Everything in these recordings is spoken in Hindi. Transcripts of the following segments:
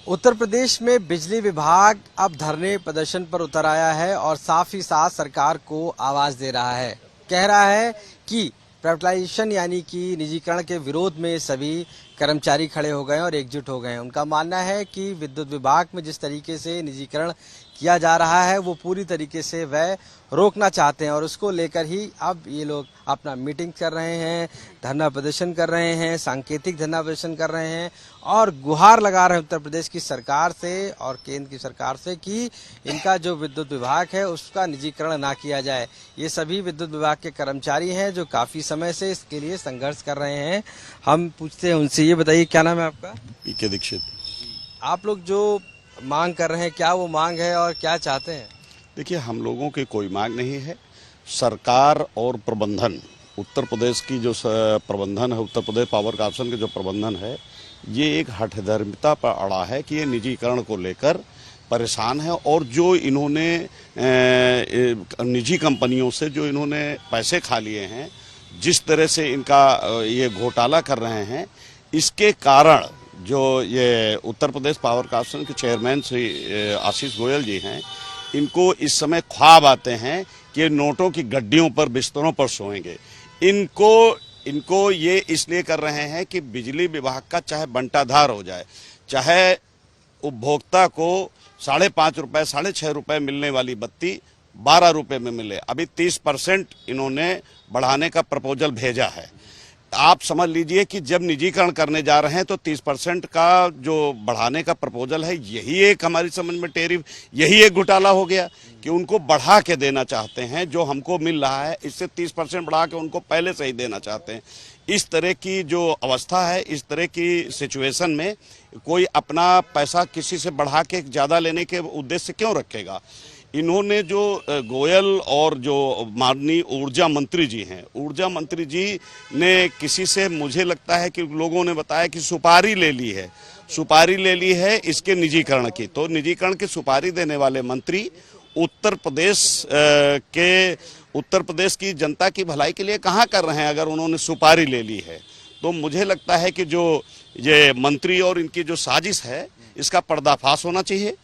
उत्तर प्रदेश में बिजली विभाग अब धरने प्रदर्शन पर उतर आया है और साथ ही साथ सरकार को आवाज दे रहा है। कह रहा है कि प्राइवेटाइजेशन यानी कि निजीकरण के विरोध में सभी कर्मचारी खड़े हो गए और एकजुट हो गए हैं। उनका मानना है कि विद्युत विभाग में जिस तरीके से निजीकरण किया जा रहा है वो पूरी तरीके से वह रोकना चाहते हैं और उसको लेकर ही अब ये लोग अपना मीटिंग कर रहे हैं, धरना प्रदर्शन कर रहे हैं, सांकेतिक धरना प्रदर्शन कर रहे हैं और गुहार लगा रहे हैं उत्तर प्रदेश की सरकार से और केंद्र की सरकार से कि इनका जो विद्युत विभाग है उसका निजीकरण ना किया जाए। ये सभी विद्युत विभाग के कर्मचारी हैं जो काफी समय से इसके लिए संघर्ष कर रहे हैं। हम पूछते हैं उनसे, ये बताइए क्या नाम है आपका? पीके दीक्षित। आप लोग जो मांग कर रहे हैं क्या वो मांग है और क्या चाहते हैं? देखिए, हम लोगों की कोई मांग नहीं है। सरकार और प्रबंधन, उत्तर प्रदेश की जो प्रबंधन है, उत्तर प्रदेश पावर कॉर्पोरेशन के जो प्रबंधन है, ये एक हठधर्मिता पर अड़ा है कि ये निजीकरण को लेकर परेशान है और जो इन्होंने निजी कंपनियों से जो इन्होंने पैसे खा लिए हैं, जिस तरह से इनका ये घोटाला कर रहे हैं, इसके कारण जो ये उत्तर प्रदेश पावर कॉर्पोरेशन के चेयरमैन श्री आशीष गोयल जी हैं, इनको इस समय ख्वाब आते हैं कि नोटों की गड्डियों पर, बिस्तरों पर सोएंगे। इनको ये इसलिए कर रहे हैं कि बिजली विभाग का चाहे बंटाधार हो जाए, चाहे उपभोक्ता को 5.5 रुपए, 6.5 रुपए मिलने वाली बत्ती 12 रुपए में मिले। अभी 30% इन्होंने बढ़ाने का प्रपोजल भेजा है। आप समझ लीजिए कि जब निजीकरण करने जा रहे हैं तो 30% का जो बढ़ाने का प्रपोजल है, यही एक हमारी समझ में टेरिफ, यही एक घोटाला हो गया कि उनको बढ़ा के देना चाहते हैं। जो हमको मिल रहा है इससे 30% बढ़ा के उनको पहले से ही देना चाहते हैं। इस तरह की जो अवस्था है, इस तरह की सिचुएशन में कोई अपना पैसा किसी से बढ़ा के ज़्यादा लेने के उद्देश्य से क्यों रखेगा? इन्होंने जो गोयल और जो माननीय ऊर्जा मंत्री जी हैं, ऊर्जा मंत्री जी ने किसी से, मुझे लगता है कि लोगों ने बताया कि सुपारी ले ली है इसके निजीकरण की। तो निजीकरण की सुपारी देने वाले मंत्री उत्तर प्रदेश की जनता की भलाई के लिए कहाँ कर रहे हैं? अगर उन्होंने सुपारी ले ली है तो मुझे लगता है कि जो ये मंत्री और इनकी जो साजिश है, इसका पर्दाफाश होना चाहिए।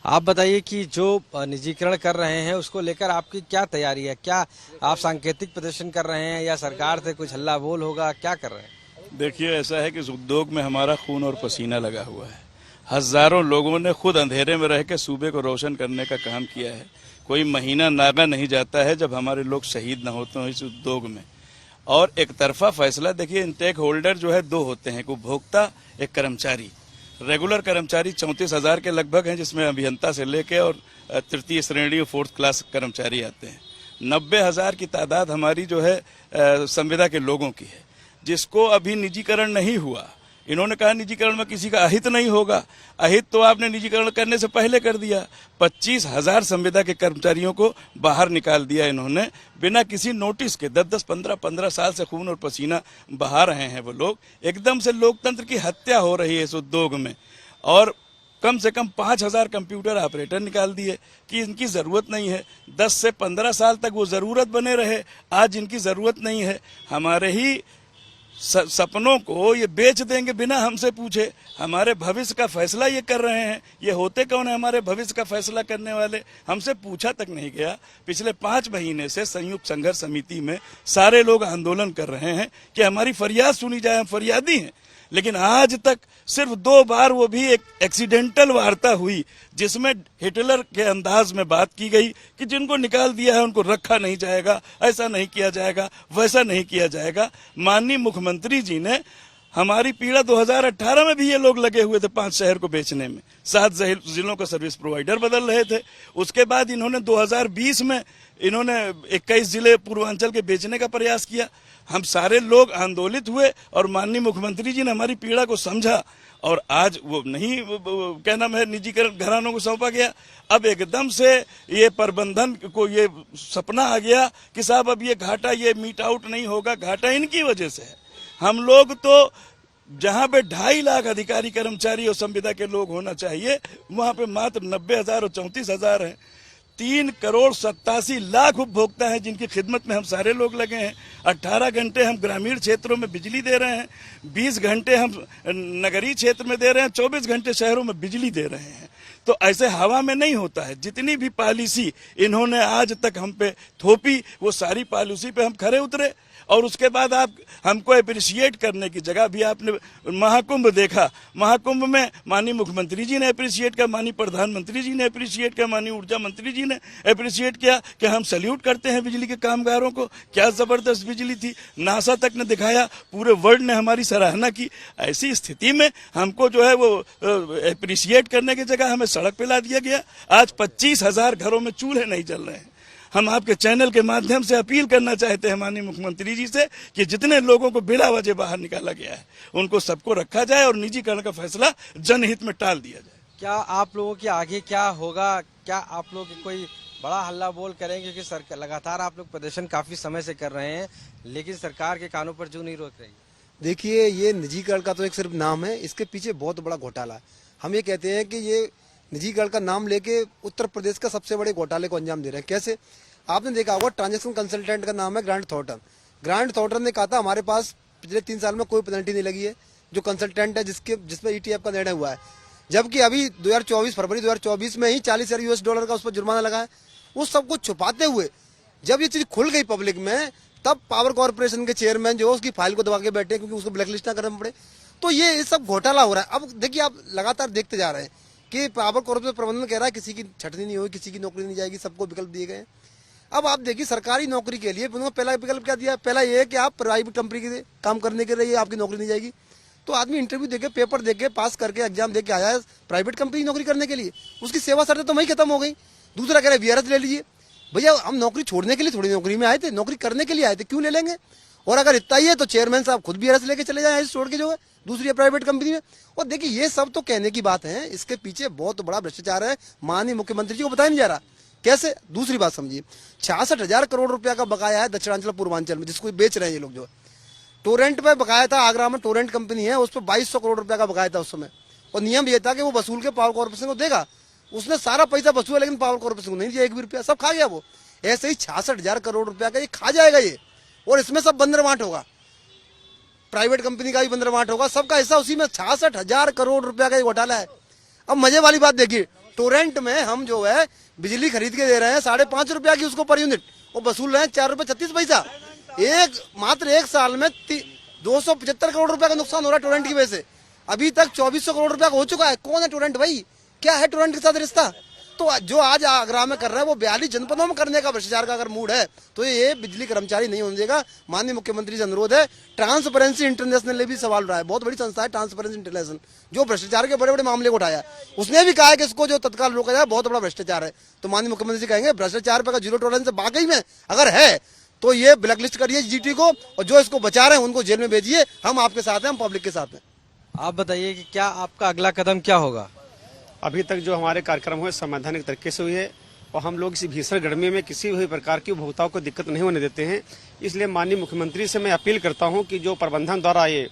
आप बताइए कि जो निजीकरण कर रहे हैं उसको लेकर आपकी क्या तैयारी है? क्या आप सांकेतिक प्रदर्शन कर रहे हैं या सरकार से कुछ हल्ला बोल होगा? क्या कर रहे हैं? देखिए, ऐसा है कि इस उद्योग में हमारा खून और पसीना लगा हुआ है। हजारों लोगों ने खुद अंधेरे में रह के सूबे को रोशन करने का काम किया है। कोई महीना नागा नहीं जाता है जब हमारे लोग शहीद न होते हो इस उद्योग में। और एक तरफा फैसला, देखिए, इंटेक होल्डर जो है 2 होते हैं, एक उपभोक्ता, एक कर्मचारी। रेगुलर कर्मचारी 34,000 के लगभग हैं, जिसमें अभियंता से लेके और तृतीय श्रेणी और 4th क्लास कर्मचारी आते हैं। 90,000 की तादाद हमारी जो है संविदा के लोगों की है, जिसको अभी निजीकरण नहीं हुआ। इन्होंने कहा निजीकरण में किसी का अहित नहीं होगा। अहित तो आपने निजीकरण करने से पहले कर दिया। 25,000 संविदा के कर्मचारियों को बाहर निकाल दिया इन्होंने बिना किसी नोटिस के। 10-10, 15-15 साल से खून और पसीना बहा रहे हैं वो लोग। एकदम से लोकतंत्र की हत्या हो रही है इस उद्योग में। और कम से कम 5,000 कंप्यूटर ऑपरेटर निकाल दिए कि इनकी जरूरत नहीं है। 10 से 15 साल तक वो जरूरत बने रहे, आज इनकी जरूरत नहीं है। हमारे ही सपनों को ये बेच देंगे बिना हमसे पूछे। हमारे भविष्य का फैसला ये कर रहे हैं। ये होते कौन है हमारे भविष्य का फैसला करने वाले? हमसे पूछा तक नहीं गया। पिछले 5 महीने से संयुक्त संघर्ष समिति में सारे लोग आंदोलन कर रहे हैं कि हमारी फरियाद सुनी जाए, हम फरियादी हैं। लेकिन आज तक सिर्फ 2 बार, वो भी एक एक्सीडेंटल वार्ता हुई जिसमें हिटलर के अंदाज में बात की गई कि जिनको निकाल दिया है उनको रखा नहीं जाएगा, ऐसा नहीं किया जाएगा, वैसा नहीं किया जाएगा। माननीय मुख्यमंत्री जी ने हमारी पीड़ा 2018 में भी ये लोग लगे हुए थे 5 शहर को बेचने में। 7 जिलों का सर्विस प्रोवाइडर बदल रहे थे। उसके बाद इन्होंने 2020 में इन्होंने 21 जिले पूर्वांचल के बेचने का प्रयास किया। हम सारे लोग आंदोलित हुए और माननीय मुख्यमंत्री जी ने हमारी पीड़ा को समझा और आज वो नहीं, क्या नाम है, निजीकरण घरानों को सौंपा गया। अब एकदम से ये प्रबंधन को ये सपना आ गया कि साहब अब ये घाटा, ये मीट आउट नहीं होगा। घाटा इनकी वजह से है। हम लोग तो जहां पे 2.5 लाख अधिकारी, कर्मचारी और संविदा के लोग होना चाहिए, वहां पे मात्र 90,000 और 34,000 है। 3,87,00,000 उपभोक्ता हैं जिनकी खिदमत में हम सारे लोग लगे हैं। 18 घंटे हम ग्रामीण क्षेत्रों में बिजली दे रहे हैं, 20 घंटे हम नगरीय क्षेत्र में दे रहे हैं, 24 घंटे शहरों में बिजली दे रहे हैं। तो ऐसे हवा में नहीं होता है। जितनी भी पॉलिसी इन्होंने आज तक हम पे थोपी, वो सारी पॉलिसी पे हम खरे उतरे। और उसके बाद आप हमको अप्रिशिएट करने की जगह भी आपने महाकुंभ देखा। महाकुंभ में माननीय मुख्यमंत्री जी ने अप्रिशिएट किया, माननीय प्रधानमंत्री जी ने अप्रिशिएट किया, माननीय ऊर्जा मंत्री जी ने अप्रिशिएट किया कि हम सैल्यूट करते हैं बिजली के कामगारों को। क्या जबरदस्त बिजली थी, नासा तक ने दिखाया, पूरे वर्ल्ड ने हमारी सराहना की। ऐसी स्थिति में हमको जो है वो अप्रिशिएट करने की जगह हमें सड़क पे ला दिया गया। आज 25,000 घरों में चूल्हे नहीं जल रहे हैं। हम आपके चैनल के माध्यम से अपील करना चाहते हैं माननीय मुख्यमंत्री जी से कि जितने लोगों को बिला वजह बाहर निकाला गया है उनको सबको रखा जाए और निजीकरण का फैसला जनहित में टाल दिया जाए। क्या आप लोगों के आगे क्या होगा? क्या आप लोग कोई बड़ा हल्ला बोल करेंगे? कि सरकार लगातार आप लोग प्रदर्शन काफी समय से कर रहे हैं, लेकिन सरकार के कानों पर जू नहीं रोक रही। देखिए, ये निजीकरण का तो एक सिर्फ नाम है, इसके पीछे बहुत बड़ा घोटाला है। हम ये कहते हैं कि ये निजीकरण का नाम लेके उत्तर प्रदेश का सबसे बड़े घोटाले को अंजाम दे रहे हैं। कैसे? आपने देखा होगा, ट्रांजैक्शन कंसल्टेंट का नाम है ग्रांट थॉर्टन। ग्रांट थॉर्टन ने कहा था हमारे पास पिछले 3 साल में कोई पेनल्टी नहीं लगी है, जो कंसल्टेंट है जिसपे ETF का निर्णय हुआ है। जबकि अभी 2024 फरवरी 2024 में ही $40,000 का उस पर जुर्माना लगा है। उस सब कुछ छुपाते हुए जब ये चीज खुल गई पब्लिक में, तब पावर कॉर्पोरेशन के चेयरमैन जो है उसकी फाइल को दबा के बैठे क्योंकि उसको ब्लैकलिस्ट ना करना पड़े। तो ये सब घोटाला हो रहा है। अब देखिए, आप लगातार देखते जा रहे हैं कि पावर कॉर्पोरेशन प्रबंधन कह रहा है किसी की छटनी नहीं होगी, किसी की नौकरी नहीं जाएगी, सबको विकल्प दिए गए। अब आप देखिए, सरकारी नौकरी के लिए उन्होंने पहला विकल्प क्या दिया? पहला ये है कि आप प्राइवेट कंपनी के काम करने के लिए आपकी नौकरी नहीं जाएगी। तो आदमी इंटरव्यू देके, पेपर देके, पास करके, एग्जाम देके आया है प्राइवेट कंपनी नौकरी करने के लिए, उसकी सेवा शर्तें तो वही खत्म हो गई। दूसरा कह रहे VRS ले लीजिए। भैया, हम नौकरी छोड़ने के लिए थोड़ी नौकरी में आए थे, नौकरी करने के लिए आए थे, क्यों ले लेंगे? और अगर इतना ही है तो चेयरमैन साहब खुद VRS लेके चले जाए छोड़ के, जो है दूसरी प्राइवेट कंपनी में। और देखिए, ये सब तो कहने की बात है, इसके पीछे बहुत बड़ा भ्रष्टाचार है। माननीय मुख्यमंत्री जी को बताया नहीं जा रहा कैसे। दूसरी बात समझिए, 66,000 करोड़ रुपया का बकाया है दक्षिणांचल पूर्वांचल में, जिसको बेच रहे हैं ये लोग। जो टोरेंट पे बकाया था, आगरा में टोरेंट कंपनी है, उस पर 2200 करोड़ रुपया का बकाया था उस समय। और नियम ये था कि वो वसूल के पावर कॉर्पोरेशन को देगा। उसने सारा पैसा वसूला, लेकिन पावर कॉर्पोरेशन को नहीं दिया, 1 भी रुपया, सब खा गया वो। ऐसे ही 66,000 करोड़ रुपया का ये खा जाएगा ये, और इसमें सब बंदरबांट होगा, प्राइवेट कंपनी का भी बंदरबांट होगा, सबका हिस्सा उसी में। 66,000 करोड़ रुपया का ये घोटाला है। अब मजे वाली बात देखिए, टोरेंट में हम जो है बिजली खरीद के दे रहे हैं 5.5 रुपया की उसको पर यूनिट, और वसूल रहे हैं 4 रुपए 36 पैसा। मात्र एक साल में 275 करोड़ रुपया का नुकसान हो रहा है टोरेंट की वजह से। अभी तक 2400 करोड़ रुपया का हो चुका है। कौन है टोरेंट भाई? क्या है टोरेंट के साथ रिश्ता? तो जो आज आगरा में कर रहा है वो 42 जनपदों में करने का भ्रष्टाचार का अगर मूड है तो ये बिजली कर्मचारी नहीं होने देगा। माननीय मुख्यमंत्री से अनुरोध है। ट्रांसपेरेंसी इंटरनेशनल ने भी सवाल उठाया, बहुत बड़ी संस्था है ट्रांसपेरेंसी इंटरनेशनल, जो भ्रष्टाचार के बड़े बड़े मामले को उठाया, उसने भी कहा है कि इसको जो तत्काल रोका जाए, बहुत बड़ा भ्रष्टाचार है। तो माननीय मुख्यमंत्री जी कहेंगे भ्रष्टाचार पर जीरो टॉलरेंस वाकई में अगर है तो ये ब्लैकलिस्ट करिए GT को, और जो इसको बचा रहे हैं उनको जेल में भेजिए। हम आपके साथ हैं, हम पब्लिक के साथ हैं। आप बताइए कि क्या आपका अगला कदम क्या होगा? अभी तक जो हमारे कार्यक्रम हुए संवैधानिक तरीके से हुए है, और हम लोग इसी भीषण गर्मी में किसी भी प्रकार की उपभोक्ताओं को दिक्कत नहीं होने देते हैं। इसलिए माननीय मुख्यमंत्री से मैं अपील करता हूं कि जो प्रबंधन द्वारा ये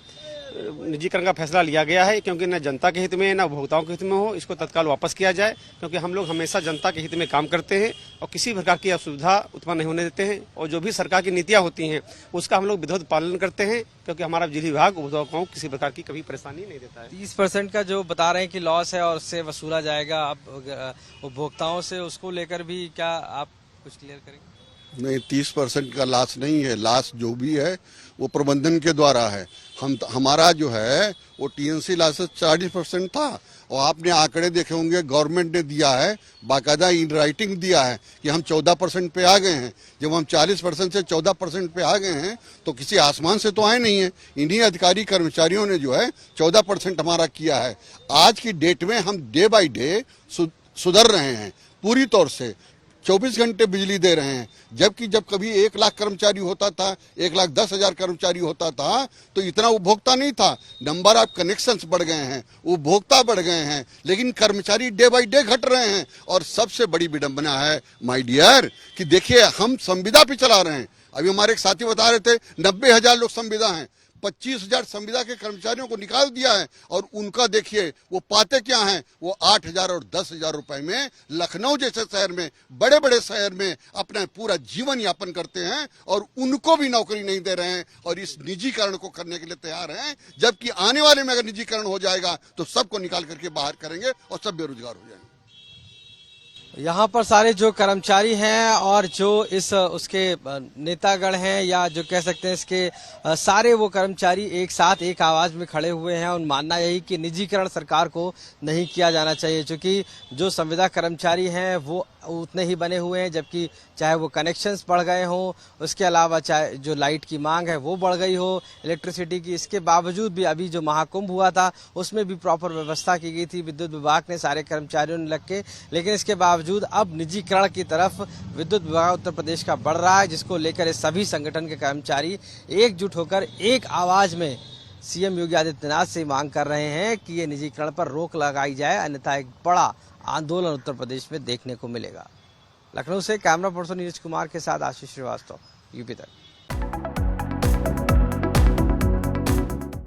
निजीकरण का फैसला लिया गया है, क्योंकि न जनता के हित में न उपभोक्ताओं के हित में हो, इसको तत्काल वापस किया जाए। क्योंकि हम लोग हमेशा जनता के हित में काम करते हैं और किसी प्रकार की असुविधा उत्पन्न नहीं होने देते हैं। और जो भी सरकार की नीतियां होती हैं उसका हम लोग विधिवत पालन करते हैं, क्योंकि हमारा बिजली विभाग उपभोक्ताओं को किसी प्रकार की कभी परेशानी नहीं देता है। 30% का जो बता रहे हैं कि लॉस है और उससे वसूला जाएगा अब उपभोक्ताओं से, उसको लेकर भी क्या आप कुछ क्लियर करेंगे? नहीं, 30% का लाश नहीं है। लाश जो भी है वो प्रबंधन के द्वारा है। हमारा जो है वो TNC लासेस 40% था, और आपने आंकड़े देखे होंगे, गवर्नमेंट ने दिया है, बाकायदा इन राइटिंग दिया है कि हम 14% पे आ गए हैं। जब हम 40% से 14% पे आ गए हैं तो किसी आसमान से तो आए नहीं है। इन्हीं अधिकारी कर्मचारियों ने जो है 14% हमारा किया है। आज की डेट में हम डे बाय डे सुधर रहे हैं, पूरी तौर से 24 घंटे बिजली दे रहे हैं। जबकि जब कभी 1 लाख कर्मचारी होता था, 1,10,000 कर्मचारी होता था, तो इतना उपभोक्ता नहीं था। नंबर ऑफ कनेक्शंस बढ़ गए हैं, उपभोक्ता बढ़ गए हैं, लेकिन कर्मचारी डे बाय डे घट रहे हैं। और सबसे बड़ी विडंबना है माय डियर कि देखिए, हम संविदा पे चला रहे हैं। अभी हमारे एक साथी बता रहे थे 90,000 लोग संविदा हैं। 25,000 संविदा के कर्मचारियों को निकाल दिया है और उनका देखिए वो पाते क्या हैं, वो 8,000 और 10,000 रुपए में लखनऊ जैसे शहर में, बड़े बड़े शहर में अपना पूरा जीवन यापन करते हैं और उनको भी नौकरी नहीं दे रहे हैं और इस निजीकरण को करने के लिए तैयार हैं। जबकि आने वाले में अगर निजीकरण हो जाएगा तो सबको निकाल करके बाहर करेंगे और सब बेरोजगार हो जाएंगे। यहाँ पर सारे जो कर्मचारी हैं और जो इस उसके नेतागण हैं या जो कह सकते हैं इसके सारे वो कर्मचारी एक साथ एक आवाज में खड़े हुए हैं और मानना यही कि निजीकरण सरकार को नहीं किया जाना चाहिए, क्योंकि जो संविदा कर्मचारी हैं वो उतने ही बने हुए हैं, जबकि चाहे वो कनेक्शंस बढ़ गए हों, उसके अलावा चाहे जो लाइट की मांग है वो बढ़ गई हो, इलेक्ट्रिसिटी की, इसके बावजूद भी अभी जो महाकुंभ हुआ था उसमें भी प्रॉपर व्यवस्था की गई थी विद्युत विभाग ने, सारे कर्मचारियों ने लग के, लेकिन इसके बावजूद अब निजीकरण की तरफ विद्युत विभाग उत्तर प्रदेश का बढ़ रहा है, जिसको लेकर ये सभी संगठन के कर्मचारी एकजुट होकर एक आवाज में सीएम योगी आदित्यनाथ से मांग कर रहे हैं कि ये निजीकरण पर रोक लगाई जाए, अन्यथा एक बड़ा आंदोलन उत्तर प्रदेश में देखने को मिलेगा। लखनऊ से कैमरा पर्सन नीरज कुमार के साथ आशीष श्रीवास्तव, यूपी तक।